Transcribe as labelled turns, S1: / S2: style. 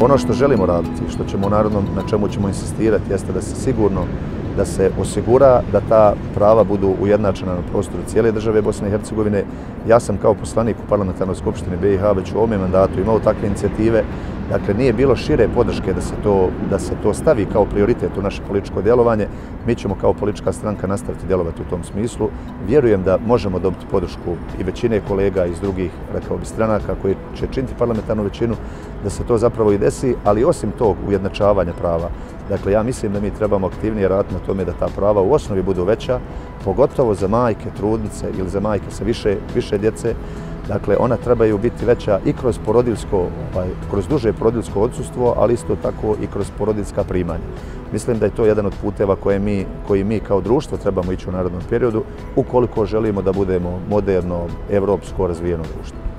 S1: Ono što želimo raditi, što ćemo u narodnom, na čemu ćemo insistirati, jeste da se sigurno da se osigura da ta prava budu ujednačena na prostoru cijele države Bosne i Hercegovine. Ja sam kao poslanik u Parlamentarnoj skupštini BiH već u ovome mandatu imao takve inicijative. Dakle, nije bilo šire podrške da se to stavi kao prioritet u naše političko djelovanje. Mi ćemo kao politička stranka nastaviti djelovati u tom smislu. Vjerujem da možemo dobiti podršku i većine kolega iz drugih, rekao bi, stranaka koji će činiti parlamentarnu većinu, da se to zapravo i desi, ali osim tog ujednačavanja prava. Dakle, ja mislim da mi trebamo aktivnije raditi na tome da ta prava u osnovi budu veća, pogotovo za majke, trudnice ili za majke sa više djece. Dakle, ona trebaju biti veća i kroz duže porodiljsko odsustvo, ali isto tako i kroz porodiljska primanja. Mislim da je to jedan od puteva koji mi kao društvo trebamo ići u narednom periodu, ukoliko želimo da budemo moderno, evropsko razvijeno društvo.